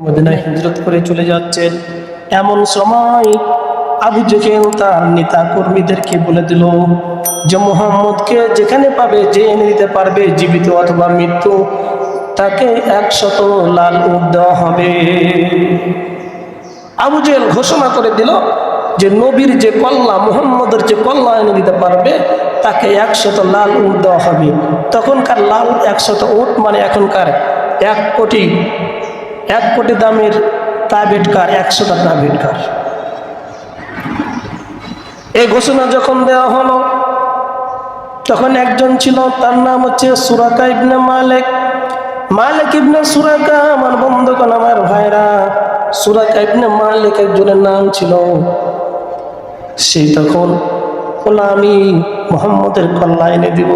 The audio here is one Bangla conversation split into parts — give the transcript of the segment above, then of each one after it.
মদিনায় হিজরত করে চলে যাচ্ছেন। এমন সময় আবু জেহেল তার নেতা কর্মীদেরকে বলে দিল যে মুহাম্মদকে যেখানে পাবে যে এনে দিতে পারবে জীবিত অথবা মৃত্যু তাকে 100 লাল উট দেওয়া হবে। আবু জেহেল ঘোষণা করে দিল যে নবীর যে কল্লা মুহাম্মদের যে কল্লা এনে দিতে পারবে তাকে 100 লাল উট দেওয়া হবে। তখনকার লাল 100 উট মানে এখনকার 1 কোটি দামের প্রাইভেট কার, 100টা প্রাইভেট কার। এই ঘোষণা যখন দেওয়া হলো তখন একজন ছিল, তার নাম হচ্ছে সুরাকা ইবনে মালিক। মালিক ইবনে সুরাকা, আমার বন্ধুগণ, আমার ভাইরা, সুরাকা ইবনে মালিক একজনের নাম ছিল। সেই তখন বলল আমি মুহাম্মদের কল্লা এনে দিব।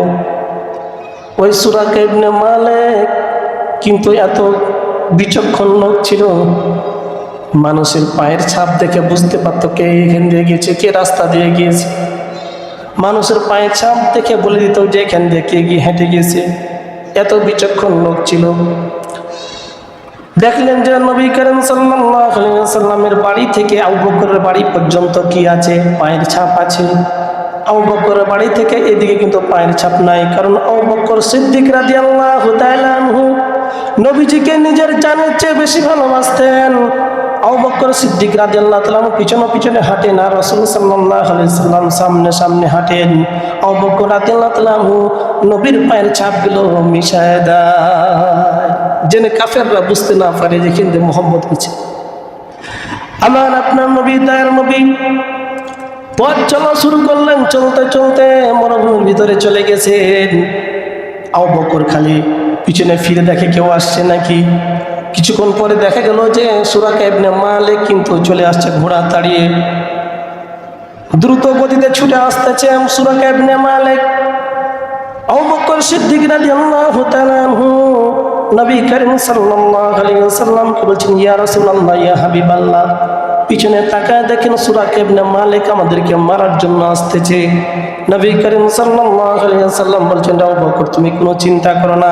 ওই সুরাকা ইবনে মালিক কিন্তু এত বিচক্ষণ লোক ছিল, মানুষের পায়ের ছাপ দেখে বুঝতে পারতো কে এখান দিয়ে গিয়েছে, কে রাস্তা দিয়ে গিয়েছে। মানুষের পায়ের ছাপ দেখে বলে দিত যে এখান দিয়ে কে গিয়ে হেঁটে গিয়েছে। এত বিচক্ষণ লোক ছিল। দেখলেন যে নবী করিম সাল্লাল্লাহু আলাইহি ওয়াসাল্লামের বাড়ি থেকে আবু বকরের বাড়ি পর্যন্ত কি আছে, পায়ের ছাপ আছে। আবু বকরের বাড়ি থেকে এদিকে কিন্তু পায়ের ছাপ নাই, কারণ আবু বকর সিদ্দিক রাদিয়াল্লাহু তাআলা আনহু নবীজিকে নিজের জানের চেয়ে বেশি ভালোবাসতেন। আবু বকর সিদ্দিক রাদিয়াল্লাহু তাআলা পিছনে পিছনে হাঁটেন আর রাসূল সাল্লাল্লাহু আলাইহি সাল্লাম সামনে সামনে হাঁটেন। আবু বকর রাদিয়াল্লাহু তাআলা নবীর পায়ের ছাপগুলো মিশায় দেয় যেন কাফেররা বুঝতে না পারে যে কিন্তু মুহাম্মদ গেছে। আমার আপনার নবী, দয়ার নবী পথ চলা শুরু করলেন। চলতে চলতে মরুভূমির ভিতরে চলে গেছেন। আবু বকর খালি পিছনে ফিরে দেখে কেউ আসছে নাকি। কিছুক্ষণ পরে দেখা গেল যে সুরাকা ইবনে মালিক কিন্তু চলে আসছে ঘোড়া তাড়িয়ে, দ্রুত গতিতে ছুটে আসতেছে সুরাকা ইবনে মালিক। আবু বকর সিদ্দিক রাদিয়াল্লাহু তাআলা আনহু নবী করিম সাল্লাল্লাহু আলাইহি ওয়াসাল্লামকে বলছেন, ইয়া রাসূলুল্লাহ, ইয়া হাবিবাল্লাহ, পিছনে তাকায় দেখেন সুরাকা ইবনে মালিক আমাদেরকে মারার জন্য আসতেছে। নবী করিম সাল্লাল্লাহু আলাইহি ওয়াসাল্লাম বলছেন, আবু বকর তুমি কোনো চিন্তা করো না,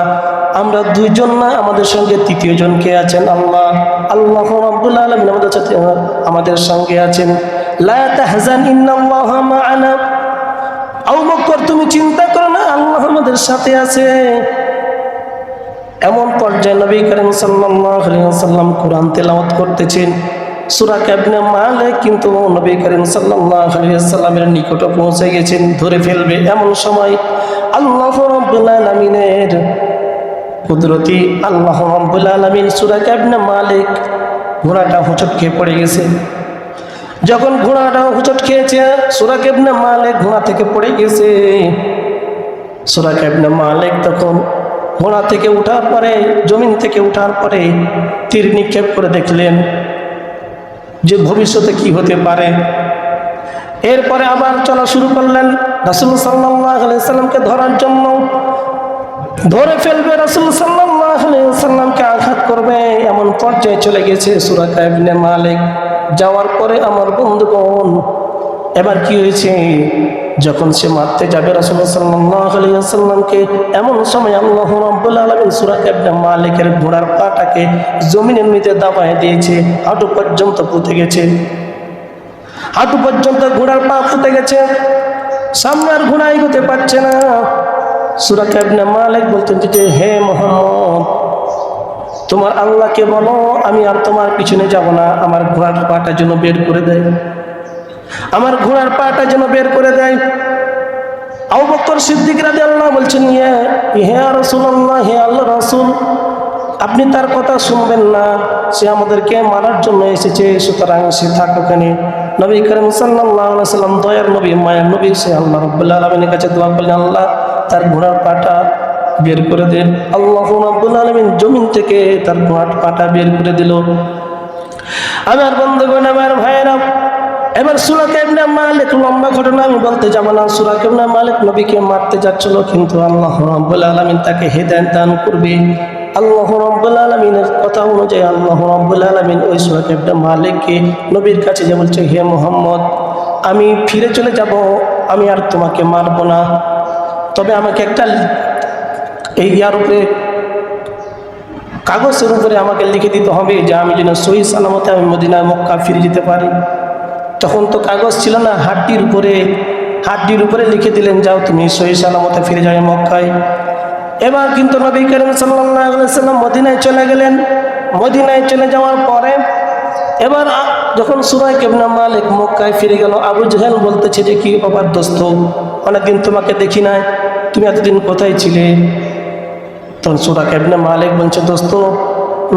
আমরা দুইজন না, আমাদের সঙ্গে তৃতীয় জন কে আছেন? আল্লাহ। আল্লাহ রাব্বুল আলামিন আমাদের সঙ্গে আছেন। লা তাহজান ইন্নাল্লাহা মা'ানা। আবু বকর তুমি চিন্তা করো না, আল্লাহ আমাদের সাথে আছে। এমন পর্যায়ে নবী করিম সাল্লাল্লাহু আলাইহি ওয়াসাল্লাম কোরআন তেলাওয়াত করতেছেন। সুরাকা ইবনে মালিক কিন্তু নবী করিম সাল্লাল্লাহু আলাইহি ওয়াসাল্লামের নিকটে পৌঁছে গেছেন, ধরে ফেলবে। এমন সময় আল্লাহ রাব্বুল আলামিনের কুদরতি, আল্লাহ রাব্বুল আলামিন সুরাকা ইবনে মালিক ঘোড়াটা হোঁচট খেয়ে পড়ে গেছে। যখন ঘোড়াটা হোঁচট খেয়েছে, সুরাকা ইবনে মালিক ঘোড়া থেকে পড়ে গেছে। সুরাকা ইবনে মালিক তখন ঘোড়া থেকে উঠার পরে, জমিন থেকে উঠার পরে তীর নিক্ষেপ করে দেখলেন যে ভবিষ্যতে কি হতে পারে। এরপরে আবার চলা শুরু করলেন রাসূল সাল্লাল্লাহু আলাইহি ওয়াসাল্লামকে ধরার জন্য। ধরে ফেলবে, রাসূল সাল্লাল্লাহু আলাইহি ওয়াসাল্লামকে আঘাত করবে, এমন পর্যায়ে চলে গেছে সুরাকা ইবনে মালিক। যাওয়ার পরে আমার বন্ধুগণ এবার কি হয়েছে, যখন সে মারতে যাবে রাসূল সাল্লাল্লাহু আলাইহি ওয়াসাল্লামকে, এমন সময় আল্লাহ রাব্বুল আলামিন সুরাকা ইবনে মালিকের ঘোড়ার পাটাকে জমিনের নিচে দাবায় দিয়েছে। হাঁটু পর্যন্ত পুঁতে গেছে, হাঁটু পর্যন্ত ঘোড়ার পা পুঁতে গেছে, সামনে আর ঘোড়া এগোতে পারছে না। সুরাকা ইবনে মালিক বলতেন যে হে মুহাম্মদ, তোমার আল্লাহকে বলো আমি আর তোমার পিছনে যাব না, আমার ঘোড়ার পাটা যেন বের করে দেয়, আমার ঘোড়ার পাটা যেন বের করে দেয়। আবু বকর সিদ্দিক রাদিয়াল্লাহু বলছেন, হে রাসূলুল্লাহ, হে আল্লাহর রাসূল, আপনি তার কথা শুনবেন না, সে আমাদেরকে মারার জন্য এসেছে, সুতরাং সে থাক ওখানে। নবী করিম সাল্লাল্লাহু আলাইহি ওয়াসাল্লাম দয়ার নবী, মায়ের নবী, সে আল্লাহ রাব্বুল আলামিনের কাছে দোয়া করলেন, আল্লাহ তার ঘোড়ার পাটা বের করে দেন। আল্লাহ রাব্বুল আলামিন জমিন থেকে তার ঘোড়ার পাটা বের করে দিল। আমার বন্ধুগণ, আমার ভাইয়েরা, এবার সুরাকা ইবনে মালিক, লম্বা ঘটনা আমি বলতে যাব না। সুরাকা ইবনে মালিক নবীকে মারতে যাচ্ছিল, কিন্তু আল্লাহ রাব্বুল আলামিন তাকে হেদায়েত দান করবে। আল্লাহ রাব্বুল আলামিনের কথা অনুযায়ী আল্লাহ রাব্বুল আলামিন ওই সুরাকা ইবনে মালিককে নবীর কাছে যে বলছে, হে মুহাম্মদ, আমি ফিরে চলে যাব, আমি আর তোমাকে মারব না, তবে আমাকে একটা এই ইয়ার উপরে কাগজের উপরে আমাকে লিখে দিতে হবে যে আমি যেন সহি সালামতে আমি মদিনায় মক্কা ফিরে যেতে পারি। তখন তো কাগজ ছিল না, হাড্ডির উপরে লিখে দিলেন, যাও তুমি সহি সালামতে ফিরে যাবে মক্কায়। এবার কিন্তু নবী করিম সাল্লাল্লাহু আলাইহি ওয়াসাল্লাম মদিনায় চলে গেলেন। মদিনায় চলে যাওয়ার পরে এবার যখন সুরাইক ইবনে মালিক মক্কায় ফিরে গেল, আবু জাহেল বলতেছে যে কি ব্যাপার দোস্ত, অনেকদিন তোমাকে দেখি নাই, তুমি এতদিন কোথায় ছিলে? তখন সুরাইক ইবনে মালিক বলছে, দোস্ত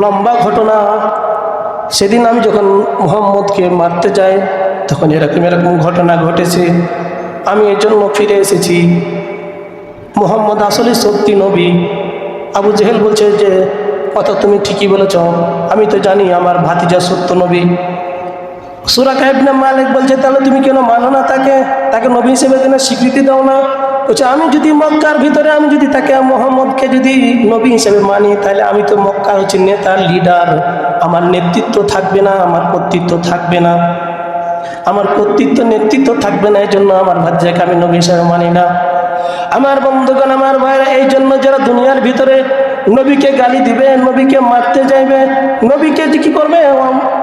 লম্বা ঘটনা, সেদিন আমি যখন মুহাম্মদকে মারতে যাই তখন এরকম ঘটনা ঘটেছে, আমি এই জন্য ফিরে এসেছি। মুহাম্মদ আসলে সত্যি নবী। আবু জাহেল বলছে যে কথা তুমি ঠিকই বলেছ, আমি তো জানি আমার ভাতিজা সত্য নবী। সুরাইক ইবনে মালিক বলছে, তাহলে তুমি কেন মানো না তাকে নবী হিসেবে কেন স্বীকৃতি দাও না? বলছে, আমি যদি মক্কার ভিতরে আমি যদি তাকে মুহাম্মদকে যদি নবী হিসেবে মানি, তাহলে আমি তো মক্কা হচ্ছে নেতার লিডার, আমার নেতৃত্ব থাকবে না, আমার কর্তৃত্ব থাকবে না, আমার কর্তৃত্ব নেতৃত্ব থাকবে না। এই জন্য আমার ভাতিজাকে আমি নবী হিসেবে মানি না। আমার বন্ধুগণ, আমার ভাইরা, এই জন্য যারা দুনিয়ার ভিতরে নবীকে গালি দিবে, নবীকে মারতে চাইবে, নবীকে কি করবে,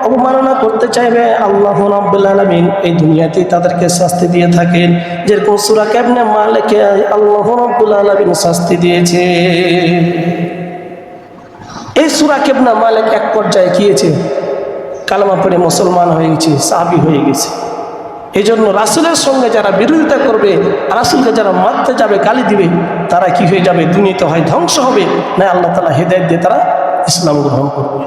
অবমাননা করতে চাইবে, আল্লাহ রাব্বুল আলামিন এই দুনিয়াতেই তাদেরকে শাস্তি দিয়ে থাকেন। যেরকম সূরা ইবনে মালিকে আল্লাহ রাব্বুল আলামিন শাস্তি দিয়েছে। এই সূরা ইবনে মালিক এক পর্যায়ে গিয়েছে, কালেমা পড়ে মুসলমান হয়ে গেছে, সাহাবী হয়ে গেছে। এই জন্য রাসূলের সঙ্গে যারা বিরোধিতা করবে, রাসূলকে যারা মারতে যাবে, গালি দিবে, তারা কি হয়ে যাবে, দুনিয়াতে হয় ধ্বংস হবে, না আল্লাহ তাআলা হেদায়েত দিয়ে তারা ইসলাম গ্রহণ করবে।